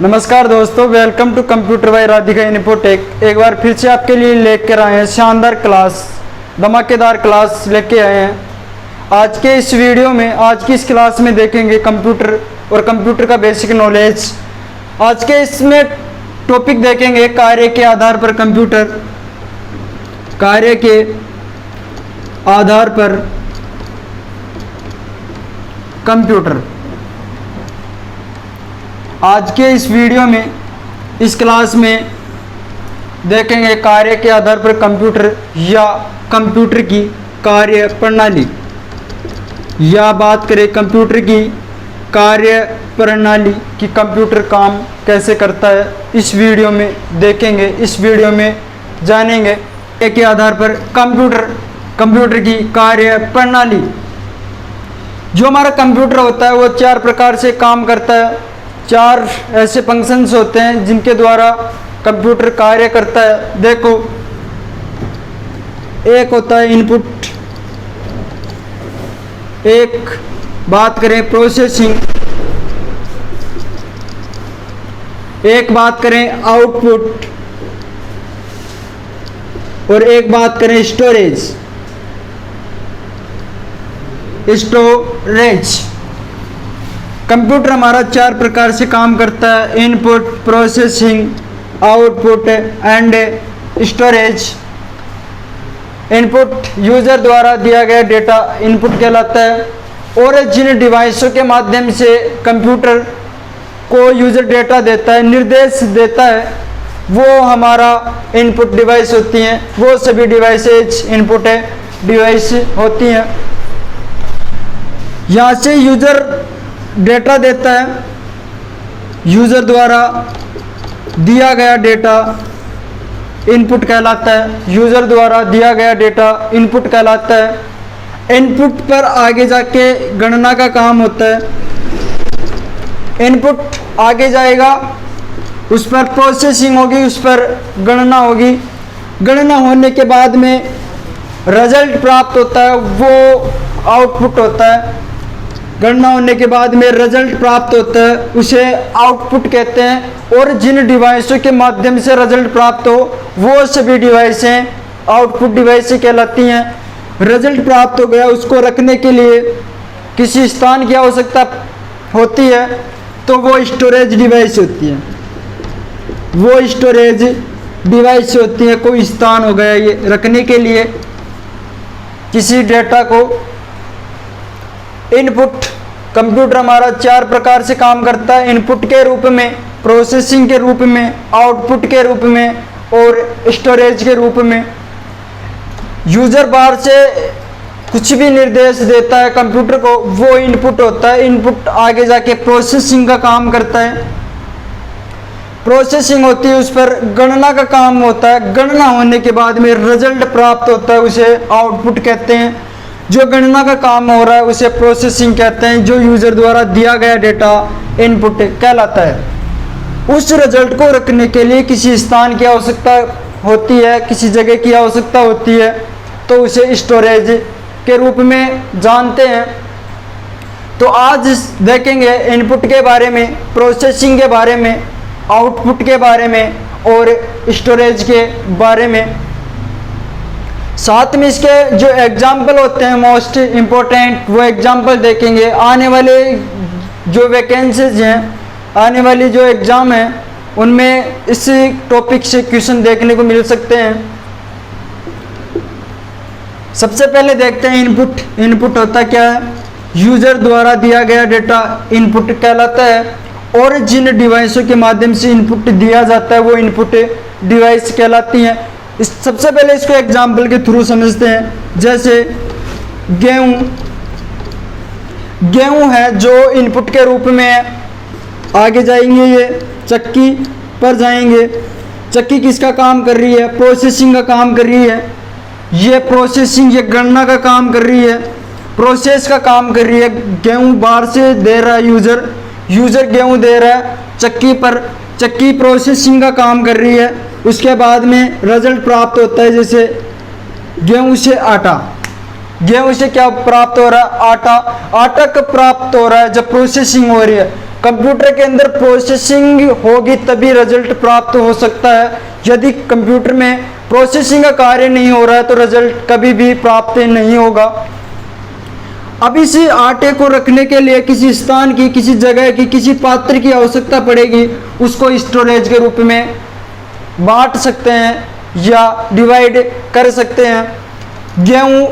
नमस्कार दोस्तों, welcome to computer by Radhika Infotech. एक बार फिर से आपके लिए लेकर आए हैं शानदार क्लास, धमाकेदार क्लास लेके आए हैं। आज के इस वीडियो में, आज की इस क्लास में देखेंगे कंप्यूटर और कंप्यूटर का बेसिक नॉलेज। आज के इसमें टॉपिक देखेंगे कार्य के आधार पर कंप्यूटर, कार्य के आधार पर कंप्यूटर। आज के इस वीडियो में, इस क्लास में देखेंगे कार्य के आधार पर कंप्यूटर या कंप्यूटर की कार्य प्रणाली, या बात करें कंप्यूटर की कार्य प्रणाली कि कंप्यूटर काम कैसे करता है। इस वीडियो में देखेंगे, इस वीडियो में जानेंगे के आधार पर कंप्यूटर की कार्य प्रणाली। जो हमारा कंप्यूटर होता है वो चार प्रकार से काम करता है। चार ऐसे फंक्शंस होते हैं जिनके द्वारा कंप्यूटर कार्य करता है। देखो, एक होता है इनपुट, एक बात करें प्रोसेसिंग, एक बात करें आउटपुट और एक बात करें स्टोरेज। कंप्यूटर हमारा चार प्रकार से काम करता है: input, processing, output and storage. Input user द्वारा दिया गया डेटा इनपुट कहलाता है, और जिन डिवाइसों के माध्यम से कंप्यूटर को यूजर डेटा देता है, निर्देश देता है, वो हमारा इनपुट डिवाइस होती हैं। वो सभी डिवाइसेज इनपुट डिवाइस होती हैं। यहाँ से यूजर डेटा देता है, यूजर द्वारा दिया गया डेटा इनपुट कहलाता है। यूजर द्वारा दिया गया डेटा इनपुट कहलाता है। इनपुट पर आगे जाके गणना का काम होता है। इनपुट आगे जाएगा, उस पर प्रोसेसिंग होगी, उस पर गणना होगी। गणना होने के बाद में रिजल्ट प्राप्त होता है, वो आउटपुट होता है। गणना होने के बाद में रिजल्ट प्राप्त होता है, उसे आउटपुट कहते हैं। और जिन डिवाइसों के माध्यम से रिजल्ट प्राप्त हो वो सभी डिवाइसें आउटपुट डिवाइसें कहलाती हैं। रिजल्ट प्राप्त हो गया, उसको रखने के लिए किसी स्थान की आवश्यकता होती है, तो वो स्टोरेज डिवाइस होती है। वो स्टोरेज डिवाइस होती है। कोई स्थान हो गया ये रखने के लिए किसी डेटा को। इनपुट, कंप्यूटर हमारा चार प्रकार से काम करता है: इनपुट के रूप में, प्रोसेसिंग के रूप में, आउटपुट के रूप में और स्टोरेज के रूप में। यूजर बाहर से कुछ भी निर्देश देता है कंप्यूटर को, वो इनपुट होता है। इनपुट आगे जाके प्रोसेसिंग का काम करता है। प्रोसेसिंग होती है, उस पर गणना का काम होता है। गणना होने के बाद में रिजल्ट प्राप्त होता है, उसे आउटपुट कहते हैं। जो गणना का काम हो रहा है उसे प्रोसेसिंग कहते हैं। जो यूजर द्वारा दिया गया डेटा इनपुट कहलाता है। उस रिजल्ट को रखने के लिए किसी स्थान की आवश्यकता होती है, किसी जगह की आवश्यकता होती है, तो उसे स्टोरेज के रूप में जानते हैं। तो आज देखेंगे इनपुट के बारे में, प्रोसेसिंग के बारे में, आउटपुट के बारे में और स्टोरेज के बारे में। साथ में इसके जो एग्जाम्पल होते हैं मोस्ट इम्पोर्टेंट, वो एग्जाम्पल देखेंगे। आने वाले जो वैकेंसीज हैं, आने वाली जो एग्ज़ाम हैं, उनमें इस टॉपिक से क्वेश्चन देखने को मिल सकते हैं। सबसे पहले देखते हैं इनपुट। इनपुट होता क्या है? यूजर द्वारा दिया गया डेटा इनपुट कहलाता है, और जिन डिवाइसों के माध्यम से इनपुट दिया जाता है वो इनपुट डिवाइस कहलाती हैं। सबसे पहले इसको एग्जाम्पल के थ्रू समझते हैं। जैसे गेहूं है जो इनपुट के रूप में है। आगे जाएंगे, ये चक्की पर जाएंगे। चक्की किसका काम कर रही है? प्रोसेसिंग का काम कर रही है। ये प्रोसेसिंग, ये गणना का काम कर रही है, प्रोसेस का काम कर रही है। गेहूं बाहर से दे रहा है यूजर गेहूं दे रहा है चक्की पर, चक्की प्रोसेसिंग का काम कर रही है। उसके बाद में रिजल्ट प्राप्त होता है, जैसे गेहूं से आटा। गेहूं से क्या प्राप्त हो रहा है? आटा। आटा कब प्राप्त हो रहा है? जब प्रोसेसिंग हो रही है। कंप्यूटर के अंदर प्रोसेसिंग होगी तभी रिजल्ट प्राप्त हो सकता है। यदि कंप्यूटर में प्रोसेसिंग का कार्य नहीं हो रहा है तो रिजल्ट कभी भी प्राप्त नहीं होगा। अब इस आटे को रखने के लिए किसी स्थान की, किसी जगह की, किसी पात्र की आवश्यकता पड़ेगी। उसको स्टोरेज के रूप में बांट सकते हैं या डिवाइड कर सकते हैं। गेहूं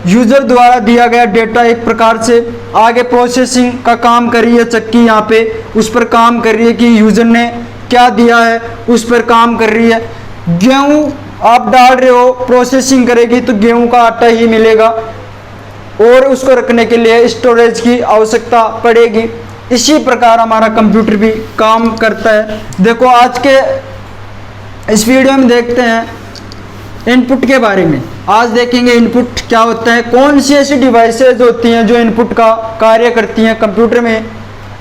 यूजर द्वारा दिया गया डेटा एक प्रकार से आगे प्रोसेसिंग का काम कर रही है। चक्की यहाँ पे उस पर काम कर रही है कि यूजर ने क्या दिया है, उस पर काम कर रही है। गेहूं आप डाल रहे हो, प्रोसेसिंग करेगी तो गेहूं का आटा ही मिलेगा और उसको रखने के लिए स्टोरेज की आवश्यकता पड़ेगी। इसी प्रकार हमारा कंप्यूटर भी काम करता है। देखो आज के इस वीडियो में देखते हैं इनपुट के बारे में। आज देखेंगे इनपुट क्या होता है, कौन सी ऐसी डिवाइसेज होती हैं जो इनपुट का कार्य करती हैं कंप्यूटर में।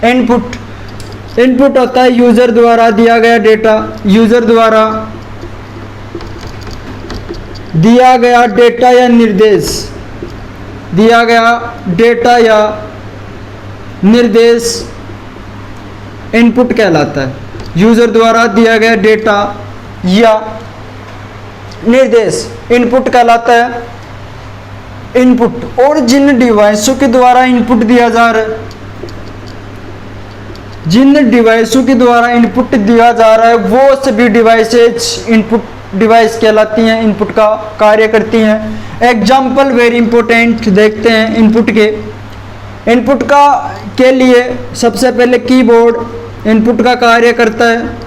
इनपुट होता है यूजर द्वारा दिया गया डेटा, यूजर द्वारा दिया गया डेटा या निर्देश, दिया गया डेटा या निर्देश इनपुट कहलाता है। यूजर द्वारा दिया गया डेटा या निर्देश इनपुट कहलाता है। इनपुट और जिन डिवाइसों के द्वारा इनपुट दिया जा रहा है, जिन डिवाइसों के द्वारा इनपुट दिया जा रहा है वो सभी डिवाइसेज इनपुट डिवाइस कहलाती हैं, इनपुट का कार्य करती हैं। एग्जाम्पल वेरी इंपॉर्टेंट देखते हैं इनपुट के। इनपुट का के लिए सबसे पहले कीबोर्ड इनपुट का कार्य करता है।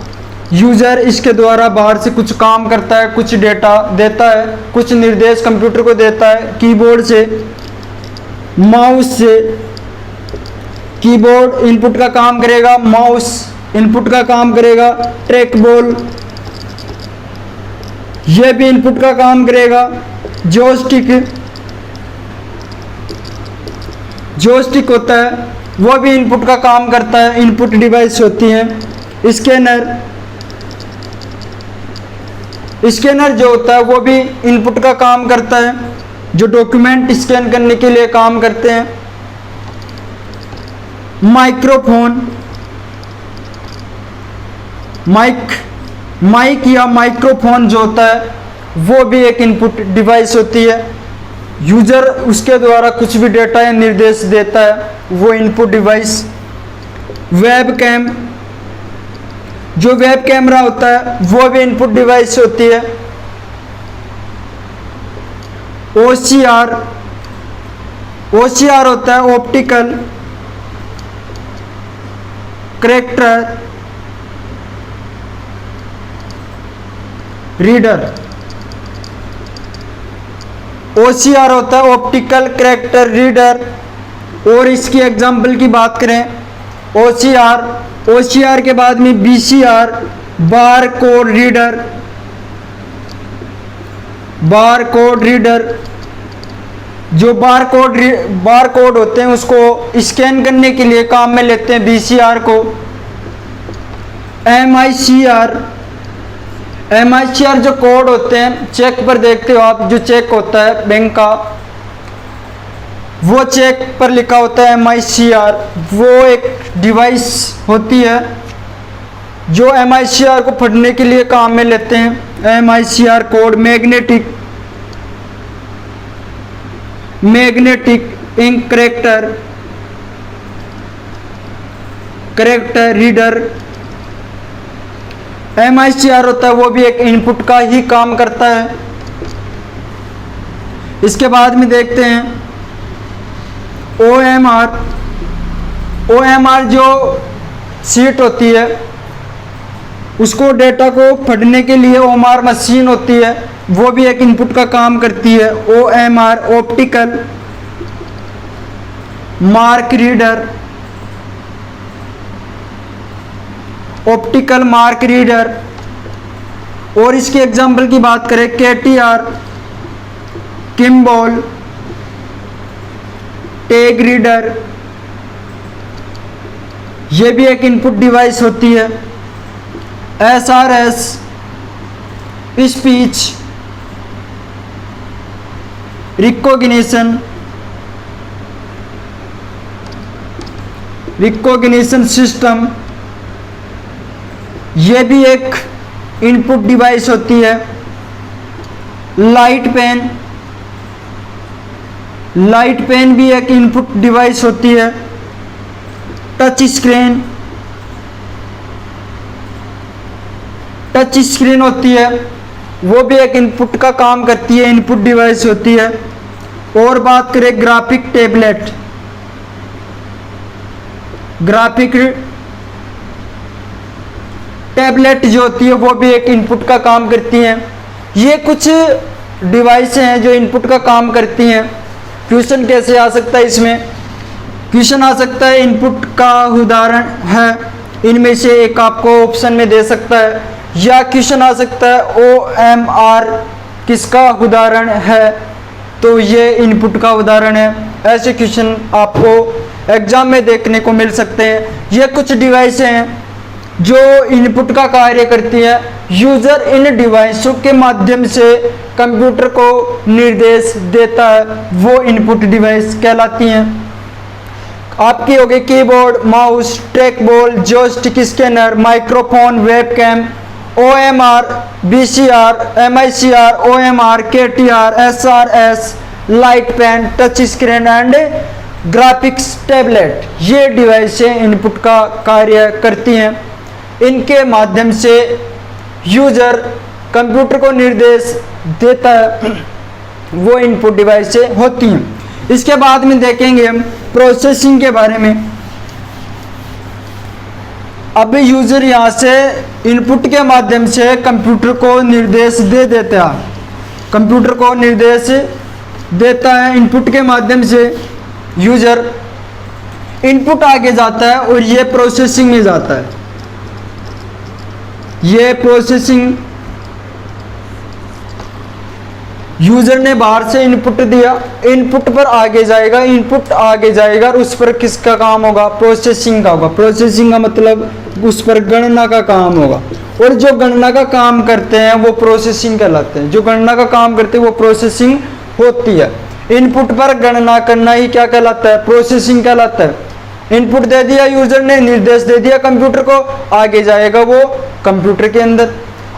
यूजर इसके द्वारा बाहर से कुछ काम करता है, कुछ डेटा देता है, कुछ निर्देश कंप्यूटर को देता है कीबोर्ड से, माउस से। कीबोर्ड इनपुट का काम करेगा, माउस इनपुट का काम करेगा, ट्रैक बॉल यह भी इनपुट का काम करेगा। जॉयस्टिक होता है वो भी इनपुट का काम करता है, इनपुट डिवाइस होती है। स्कैनर जो होता है वो भी इनपुट का काम करता है, जो डॉक्यूमेंट स्कैन करने के लिए काम करते हैं। माइक्रोफोन माइक या माइक्रोफोन जो होता है वो भी एक इनपुट डिवाइस होती है। यूजर उसके द्वारा कुछ भी डेटा या निर्देश देता है, वो इनपुट डिवाइस। वेबकैम जो वेब कैमरा होता है वो भी इनपुट डिवाइस होती है। ओसीआर होता है ऑप्टिकल कैरेक्टर रीडर। ओसीआर होता है ऑप्टिकल कैरेक्टर रीडर। और इसकी एग्जांपल की बात करें ओसीआर के बाद में बीसीआर बार कोड रीडर। जो बार कोड होते हैं उसको स्कैन करने के लिए काम में लेते हैं बीसीआर को। एमआईसीआर जो कोड होते हैं चेक पर देखते हो आप, जो चेक होता है बैंक का वो चेक पर लिखा होता है एमआईसीआर। वो एक डिवाइस होती है जो एमआईसीआर को पढ़ने के लिए काम में लेते हैं। MICR code magnetic ink character reader. MICR होता है वो भी एक इनपुट का ही काम करता है। इसके बाद में देखते हैं ओएमआर जो सीट होती है उसको डेटा को पढ़ने के लिए ओएमआर मशीन होती है, वो भी एक इनपुट का काम करती है। OMR optical mark reader. और इसके एग्जाम्पल की बात करें केटीआर किम्बॉल टैग रीडर, ये भी एक इनपुट डिवाइस होती है। एसआरएस स्पीच रिकॉग्निशन सिस्टम, ये भी एक इनपुट डिवाइस होती है। लाइट पेन, लाइट पेन भी एक इनपुट डिवाइस होती है। टच स्क्रीन, टच स्क्रीन होती है, वो भी एक इनपुट का काम करती है, इनपुट डिवाइस होती है। और बात करें ग्राफिक टैबलेट, ग्राफिक टैबलेट जो होती है वो भी एक इनपुट का काम करती हैं। ये कुछ डिवाइस हैं जो इनपुट का काम करती हैं। क्वेश्चन कैसे आ सकता है इसमें? क्वेश्चन आ सकता है इनपुट का उदाहरण है, इनमें से एक आपको ऑप्शन में दे सकता है, या क्वेश्चन आ सकता है OMR किसका उदाहरण है, तो ये इनपुट का उदाहरण है। ऐसे क्वेश्चन आपको एग्जाम में देखने को मिल सकते हैं। ये कुछ डिवाइस हैं जो इनपुट का कार्य करती है। यूजर इन डिवाइसों के माध्यम से कंप्यूटर को निर्देश देता है, वो इनपुट डिवाइस कहलाती हैं। आपकी होगी keyboard, mouse, track ball, joystick, scanner, microphone, webcam, OMR, BCR, MICR, OMR, KTR, SRS, light pen, touch screen and graphics tablet, ये डिवाइसें इनपुट का कार्य करती हैं। इनके माध्यम से यूजर कंप्यूटर को निर्देश देता है, वो इनपुट डिवाइसें होती हैं। इसके बाद में देखेंगे हम प्रोसेसिंग के बारे में। अब यूजर यहाँ से इनपुट के माध्यम से कंप्यूटर को निर्देश दे देता है, कंप्यूटर को निर्देश देता है। इनपुट के माध्यम से यूजर इनपुट आगे जाता है और ये प्रोसेसिंग में जाता है। ये प्रोसेसिंग, यूजर ने बाहर से इनपुट दिया, इनपुट पर आगे जाएगा, इनपुट आगे जाएगा और उस पर किसका काम होगा? प्रोसेसिंग का होगा। प्रोसेसिंग का मतलब उस पर गणना का काम होगा, और जो गणना का काम करते हैं वो प्रोसेसिंग कहलाते हैं। जो गणना का काम करते हैं वो प्रोसेसिंग होती है। इनपुट पर गणना करना ही क्या कहलाता है? प्रोसेसिंग कहलाता है। इनपुट दे दिया यूजर ने, निर्देश दे दिया कंप्यूटर को, आगे जाएगा वो कंप्यूटर के अंदर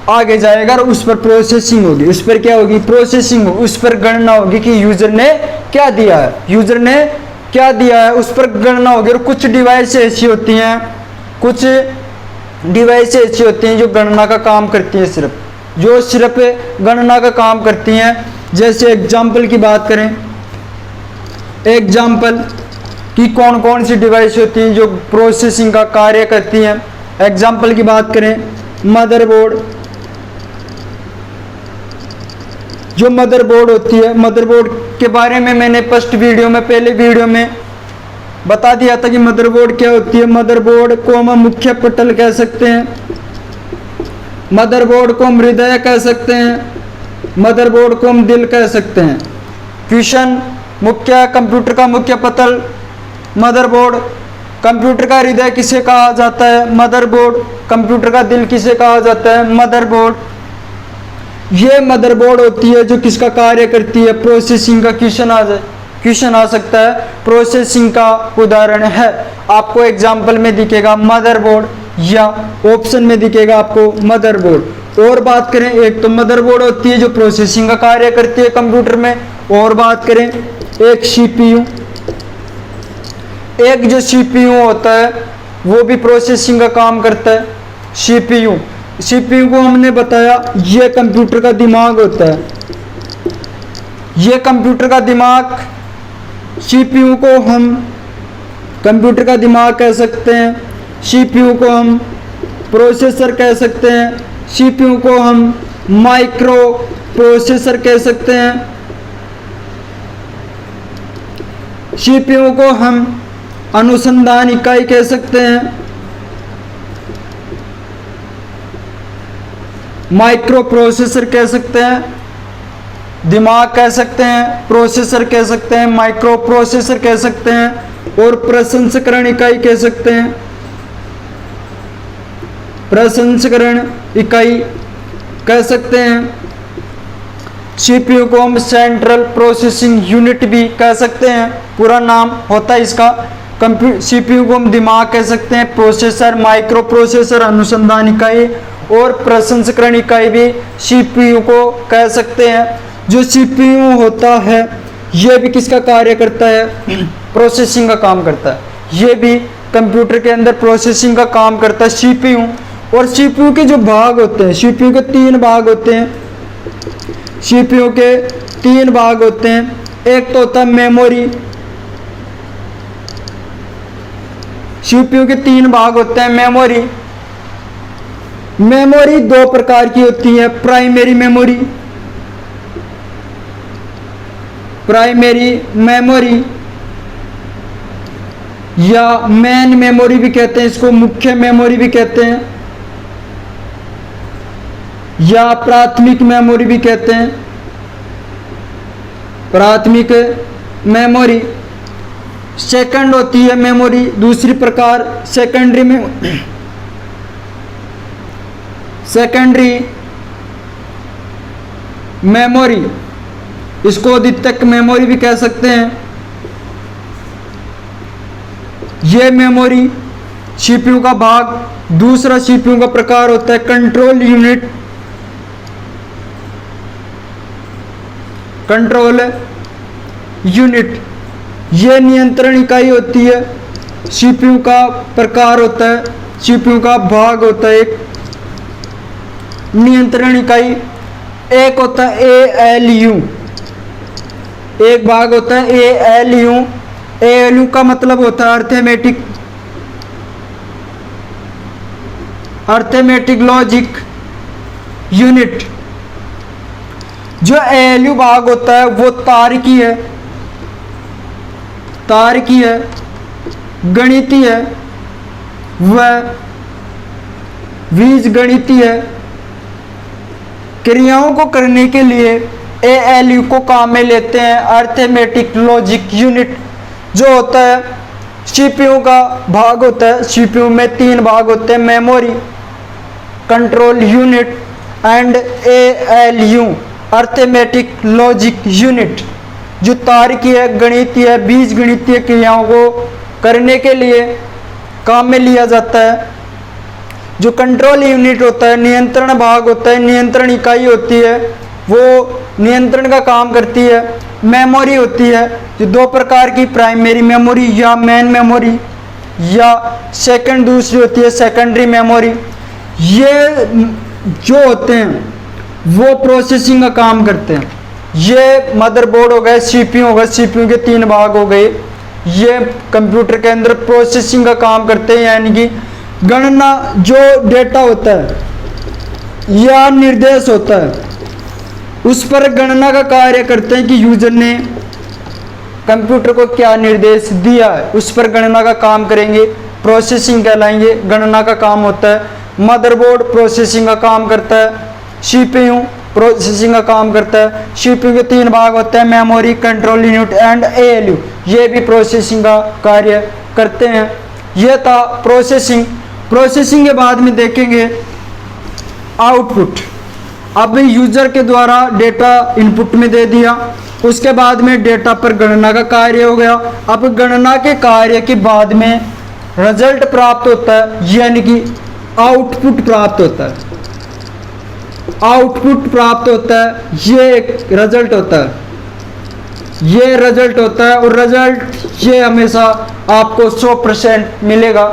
आगे जाएगा और उस पर प्रोसेसिंग होगी। उस पर क्या होगी? प्रोसेसिंग होगी। उस पर गणना होगी कि यूजर ने क्या दिया है, यूजर ने क्या दिया है, उस पर गणना होगी। और कुछ डिवाइस ऐसी होती हैं, कुछ डिवाइस ऐसी होती हैं जो गणना का काम करती हैं, सिर्फ गणना का काम करती हैं। जैसे एग्जाम्पल की बात करें, एग्जाम्पल कि कौन कौन सी डिवाइस होती हैं जो प्रोसेसिंग का कार्य करती हैं। एग्जाम्पल की बात करें, मदरबोर्ड, जो मदरबोर्ड होती है, मदरबोर्ड के बारे में मैंने पहले वीडियो में बता दिया था कि मदरबोर्ड क्या होती है। मदरबोर्ड को हम मुख्य पटल कह सकते हैं, मदरबोर्ड को हम हृदय कह सकते हैं, मदरबोर्ड को हम दिल कह सकते हैं। क्वेश्चन, मुख्य कंप्यूटर का मुख्य पटल मदरबोर्ड, कंप्यूटर का हृदय किसे कहा जाता है? मदरबोर्ड। कंप्यूटर का दिल किसे कहा जाता है? मदरबोर्ड। ये मदरबोर्ड होती है जो किसका कार्य करती है? प्रोसेसिंग का। क्वेश्चन आ सकता है, प्रोसेसिंग का उदाहरण है। आपको एग्जाम्पल में दिखेगा मदरबोर्ड, या ऑप्शन में दिखेगा आपको मदरबोर्ड। और बात करें, एक तो मदरबोर्ड होती है जो प्रोसेसिंग का कार्य करती है कंप्यूटर में। और बात करें एक CPU, एक जो CPU होता है वो भी प्रोसेसिंग का काम करता है। CPU को हमने बताया ये कंप्यूटर का दिमाग होता है, ये कंप्यूटर का दिमाग। CPU को हम कंप्यूटर का दिमाग कह सकते हैं, CPU को हम प्रोसेसर कह सकते हैं, CPU को हम माइक्रो प्रोसेसर कह सकते हैं, CPU को हम अनुसंधान इकाई कह सकते हैं, माइक्रो प्रोसेसर कह सकते हैं, दिमाग कह सकते हैं, प्रोसेसर कह सकते हैं, माइक्रो प्रोसेसर कह सकते हैं, और प्रसंस्करण इकाई कह सकते हैं, प्रसंस्करण इकाई कह सकते हैं। CPU को हम सेंट्रल प्रोसेसिंग यूनिट भी कह सकते हैं, पूरा नाम होता है इसका। सीपीयू को हम दिमाग कह सकते हैं, प्रोसेसर, माइक्रो प्रोसेसर अनुसंधान इकाई और प्रसंस्करण इकाई भी सीपीयू को कह सकते हैं। जो सीपीयू होता है ये भी किसका कार्य करता है, प्रोसेसिंग का काम करता है। ये भी कंप्यूटर के अंदर प्रोसेसिंग का काम करता है सीपीयू। और सीपीयू के जो भाग होते हैं, सीपीयू के 3 भाग होते हैं। सीपीयू के 3 भाग होते हैं। एक तो होता है मेमोरी। सीपीयू के 3 भाग होते हैं। मेमोरी, मेमोरी 2 प्रकार की होती है, प्राइमरी मेमोरी, प्राइमरी मेमोरी या मेन मेमोरी भी कहते हैं इसको, मुख्य मेमोरी भी कहते हैं, या प्राथमिक मेमोरी भी कहते हैं। प्राथमिक मेमोरी। सेकंड होती है मेमोरी, दूसरी प्रकार सेकेंडरी में, सेकेंडरी मेमोरी, इसको द्वितीयक मेमोरी भी कह सकते हैं। ये मेमोरी सीपीयू का भाग। दूसरा सीपीयू का प्रकार होता है कंट्रोल यूनिट, कंट्रोल यूनिट, ये नियंत्रण इकाई होती है। सीपीयू का प्रकार होता है, सीपीयू का भाग होता है एक नियंत्रण इकाई। एक होता है एएलयू, एक भाग होता है एएलयू। एएलयू का मतलब होता है अर्थमेटिक, अर्थमेटिक लॉजिक यूनिट। जो एएलयू भाग होता है वो तार्किक है, तार्किक है, गणितीय है, वह बीजगणितीय है। क्रियाओं को करने के लिए एएलयू को काम में लेते हैं। अर्थमेटिक लॉजिक यूनिट जो होता है सीपीयू का भाग होता है। सीपीयू में 3 भाग होते हैं, memory, control unit and ALU, arithmetic logic unit, जो तार्किक है, गणितीय, बीजगणितीय क्रियाओं को करने के लिए काम में लिया जाता है। जो कंट्रोल यूनिट होता है, नियंत्रण भाग होता है, नियंत्रण इकाई होती है, वो नियंत्रण का काम करती है। मेमोरी होती है जो 2 प्रकार की, प्राइमरी मेमोरी या मेन मेमोरी, या सेकंड दूसरी होती है सेकेंडरी मेमोरी। ये जो होते हैं वो प्रोसेसिंग का काम करते हैं। ये मदरबोर्ड हो गए, सीपीयू हो गए, सीपीयू के 3 भाग हो गए। ये कंप्यूटर के अंदर प्रोसेसिंग का काम करते हैं, यानी कि गणना, जो डेटा होता है या निर्देश होता है उस पर गणना का कार्य करते हैं कि यूजर ने कंप्यूटर को क्या निर्देश दिया है, उस पर गणना का काम करेंगे, प्रोसेसिंग कहलाएंगे। गणना का काम होता है। मदरबोर्ड प्रोसेसिंग का काम करता है, सीपीयू प्रोसेसिंग का काम करता है। सीपीयू के 3 भाग होते हैं, memory, control unit and ALU, ये भी प्रोसेसिंग का कार्य करते हैं। यह था प्रोसेसिंग। प्रोसेसिंग के बाद में देखेंगे आउटपुट। अब यूजर के द्वारा डेटा इनपुट में दे दिया, उसके बाद में डेटा पर गणना का कार्य हो गया। अब गणना के कार्य के बाद में रिजल्ट प्राप्त होता है, यानी कि आउटपुट प्राप्त होता है। आउटपुट प्राप्त होता है, ये एक रिजल्ट होता है, ये रिजल्ट होता है। और रिजल्ट ये हमेशा आपको 100% मिलेगा।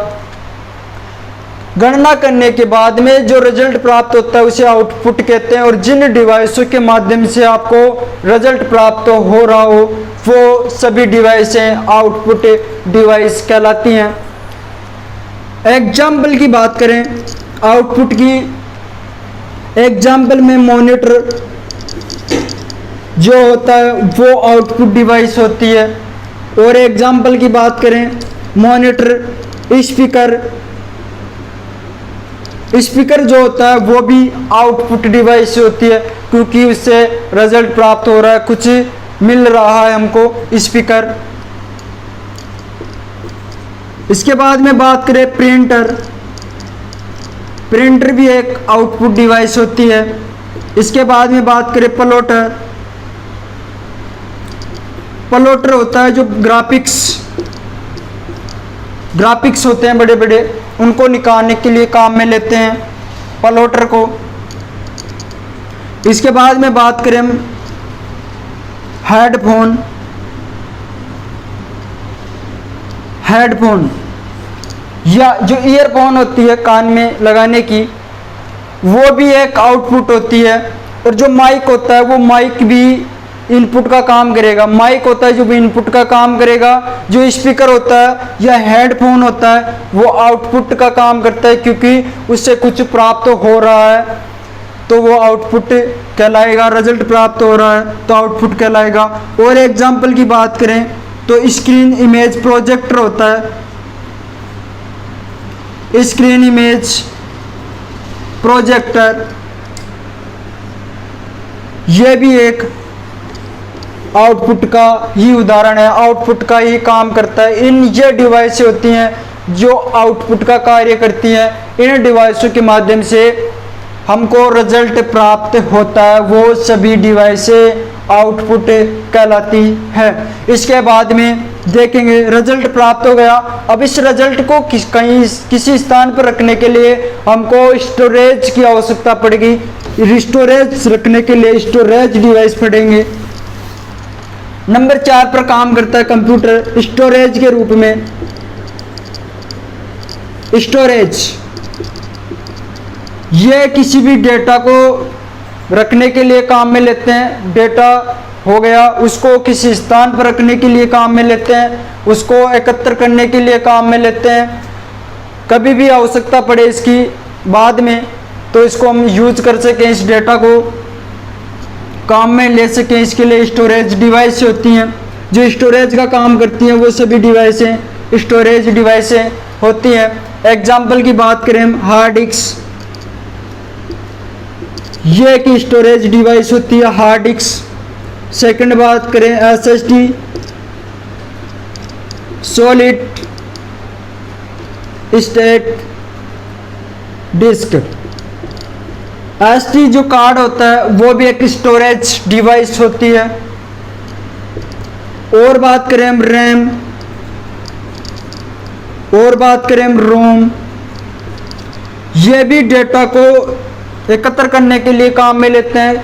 गणना करने के बाद में जो रिजल्ट प्राप्त होता है उसे आउटपुट कहते हैं। और जिन डिवाइसों के माध्यम से आपको रिजल्ट प्राप्त हो रहा हो वो सभी डिवाइसें आउटपुट डिवाइस कहलाती हैं। एग्जाम्पल की बात करें आउटपुट की, एग्जाम्पल में मॉनिटर जो होता है वो आउटपुट डिवाइस होती है। और एग्जाम्पल की बात करें मॉनिटर, स्पीकर, स्पीकर जो होता है वो भी आउटपुट डिवाइस होती है, क्योंकि उससे रिजल्ट प्राप्त हो रहा है, कुछ मिल रहा है हमको स्पीकर। इसके बाद में बात करें प्रिंटर, प्रिंटर भी एक आउटपुट डिवाइस होती है। इसके बाद में बात करें प्लॉटर, प्लॉटर होता है जो ग्राफिक्स ग्राफिक्स होते हैं बड़े बड़े, उनको निकालने के लिए काम में लेते हैं प्लॉटर को। इसके बाद में बात करें हम हेडफोन। हेडफोन या जो ईयरफोन होती है कान में लगाने की, वो भी एक आउटपुट होती है। और जो माइक होता है वो माइक भी इनपुट का काम करेगा। माइक होता है जो भी इनपुट का काम करेगा। जो स्पीकर होता है या हेडफोन होता है वो आउटपुट का काम करता है, क्योंकि उससे कुछ प्राप्त हो रहा है तो वो आउटपुट कहलाएगा। रिजल्ट प्राप्त हो रहा है तो आउटपुट कहलाएगा। और एग्जाम्पल की बात करें तो स्क्रीन इमेज प्रोजेक्टर होता है। स्क्रीन इमेज प्रोजेक्टर ये भी एक आउटपुट का ही उदाहरण है, आउटपुट का ही काम करता है। इन ये डिवाइस होती हैं जो आउटपुट का कार्य करती हैं। इन डिवाइसों के माध्यम से हमको रिजल्ट प्राप्त होता है, वो सभी डिवाइसें आउटपुट कहलाती है। इसके बाद में देखेंगे रिजल्ट प्राप्त हो गया। अब इस रिजल्ट को किसी स्थान पर रखने के लिए हमको स्टोरेज की आवश्यकता पड़ेगी। स्टोरेज रखने के लिए स्टोरेज डिवाइस पड़ेंगे। नंबर 4 पर काम करता है कंप्यूटर स्टोरेज के रूप में। स्टोरेज ये किसी भी डेटा को रखने के लिए काम में लेते हैं। डेटा हो गया, उसको किसी स्थान पर रखने के लिए काम में लेते हैं, उसको एकत्र करने के लिए काम में लेते हैं। कभी भी आवश्यकता पड़े इसकी बाद में तो इसको हम यूज कर सकें, इस डेटा को काम में ले सकें, इसके लिए स्टोरेज डिवाइस होती हैं। जो स्टोरेज का काम करती हैं वो सभी डिवाइसें स्टोरेज डिवाइसें होती हैं। एग्जाम्पल की बात करें हम हार्ड डिस्क, ये एक स्टोरेज डिवाइस होती है हार्ड डिस्क। सेकंड बात करें SSD solid state disk. SD जो कार्ड होता है वो भी एक स्टोरेज डिवाइस होती है। और बात करें हम रैम, और बात करें हम रोम, ये भी डेटा को एकत्र करने के लिए काम में लेते हैं।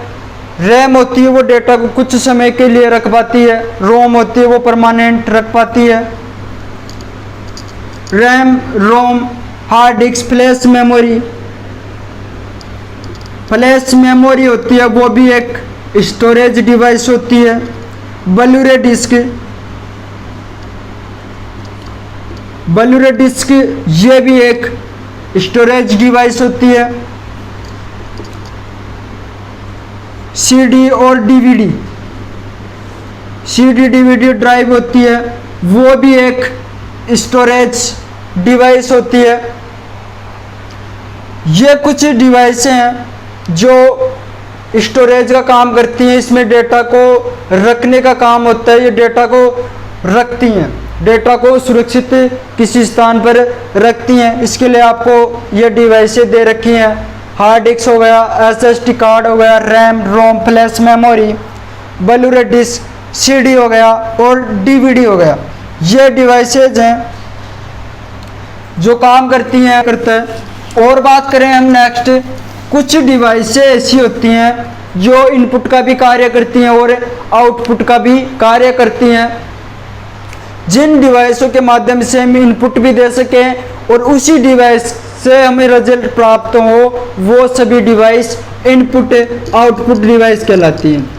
रैम होती है वो डेटा को कुछ समय के लिए रख पाती है, रोम होती है वो परमानेंट रख पाती है। RAM, ROM, hard disk, flash memory. Flash memory होती है वो भी एक स्टोरेज डिवाइस होती है। ब्लूरे डिस्क, ब्लूरे डिस्क ये भी एक स्टोरेज डिवाइस होती है। सीडी और डीवीडी, सीडी डीवीडी ड्राइव होती है वो भी एक स्टोरेज डिवाइस होती है। ये कुछ डिवाइसें हैं जो स्टोरेज का काम करती हैं। इसमें डेटा को रखने का काम होता है, ये डेटा को रखती हैं, डेटा को सुरक्षित किसी स्थान पर रखती हैं। इसके लिए आपको ये डिवाइसें दे रखी हैं। हार्ड डिस्क हो गया, एसएसडी कार्ड हो गया, RAM, ROM, flash memory, Blu ray disc, CD हो गया और डीवीडी हो गया। ये डिवाइसेज हैं जो काम करती हैं करता है। और बात करें हम नेक्स्ट, कुछ डिवाइसें ऐसी होती हैं जो इनपुट का भी कार्य करती हैं और आउटपुट का भी कार्य करती हैं। जिन डिवाइसों के माध्यम से हम इनपुट भी दे सकें और उसी डिवाइस से हमें रिजल्ट प्राप्त हो, वो सभी डिवाइस इनपुट आउटपुट डिवाइस कहलाती हैं।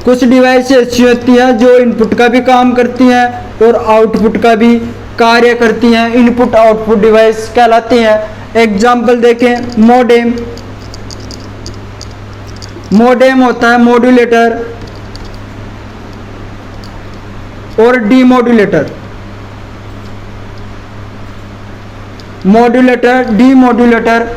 कुछ डिवाइस ऐसी होती हैं जो इनपुट का भी काम करती हैं और आउटपुट का भी कार्य करती हैं, इनपुट आउटपुट डिवाइस कहलाती हैं। एग्जाम्पल देखें, मॉडेम, मॉडेम होता है मॉड्यूलेटर और डीमॉड्यूलेटर। मॉड्यूलेटर, डीमॉड्यूलेटर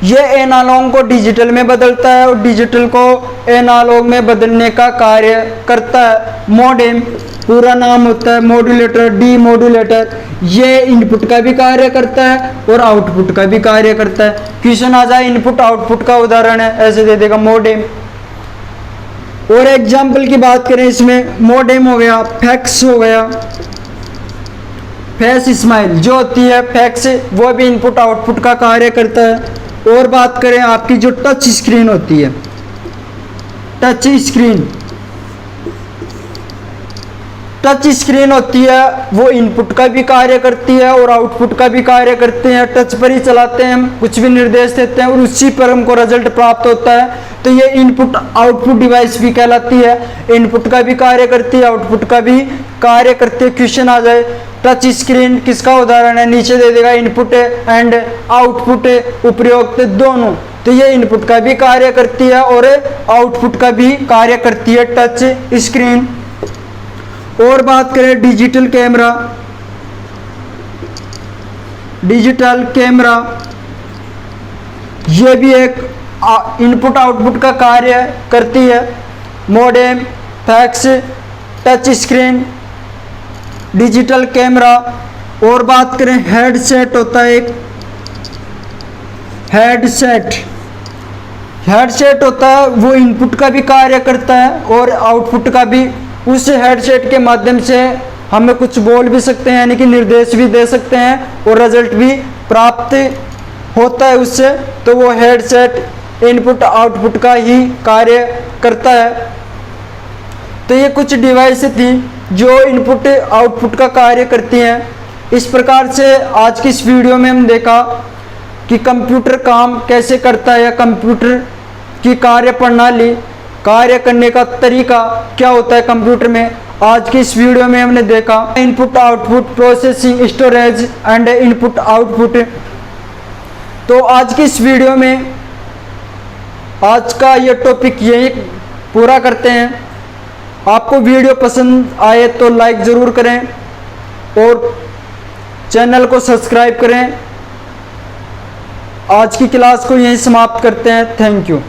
ये एनालॉग को डिजिटल में बदलता है और डिजिटल को एनालॉग में बदलने का कार्य करता है। मॉडेम पूरा नाम होता है मॉड्यूलेटर, डीमॉड्यूलेटर। ये इनपुट का भी कार्य करता है और आउटपुट का भी कार्य करता है। क्वेश्चन आ जाए इनपुट आउटपुट का उदाहरण है, ऐसे दे देगा मॉडेम। और एग्जाम्पल की बात करें इसमें, मॉडेम हो गया, फैक्स हो गया। फेस स्माइल जो होती है फैक्स, वो भी इनपुट आउटपुट का कार्य करता है। और बात करें आपकी जो टच स्क्रीन होती है, टच स्क्रीन, टच स्क्रीन होती है वो इनपुट का भी कार्य करती है और आउटपुट का भी कार्य करते हैं। टच पर ही चलाते हैं हम, कुछ भी निर्देश देते हैं और उसी पर हमको रिजल्ट प्राप्त होता है। तो ये इनपुट आउटपुट डिवाइस भी कहलाती है। इनपुट का भी कार्य करती है, आउटपुट का भी कार्य करती है। क्वेश्चन आ जाए टच स्क्रीन किसका उदाहरण है, नीचे दे देगा इनपुट एंड आउटपुट, उपयुक्त दोनों। तो ये इनपुट का भी कार्य करती है और आउटपुट का भी कार्य करती है टच स्क्रीन। और बात करें डिजिटल कैमरा, डिजिटल कैमरा ये भी एक इनपुट आउटपुट का कार्य करती है। Modem, fax, touch screen, digital camera. और बात करें हेडसेट होता है एक, हेडसेट, हेडसेट होता है वो इनपुट का भी कार्य करता है और आउटपुट का भी। उस हेडसेट के माध्यम से हमें कुछ बोल भी सकते हैं, यानी कि निर्देश भी दे सकते हैं और रिजल्ट भी प्राप्त होता है उससे। तो वो हेडसेट इनपुट आउटपुट का ही कार्य करता है। तो ये कुछ डिवाइस थी जो इनपुट आउटपुट का कार्य करती हैं। इस प्रकार से आज की इस वीडियो में हम देखा कि कंप्यूटर काम कैसे करता है, या कंप्यूटर की कार्य प्रणाली, कार्य करने का तरीका क्या होता है कंप्यूटर में। आज की इस वीडियो में हमने देखा input output, processing, storage and input output. तो आज की इस वीडियो में आज का ये टॉपिक यही पूरा करते हैं। आपको वीडियो पसंद आए तो लाइक ज़रूर करें और चैनल को सब्सक्राइब करें। आज की क्लास को यहीं समाप्त करते हैं। Thank you.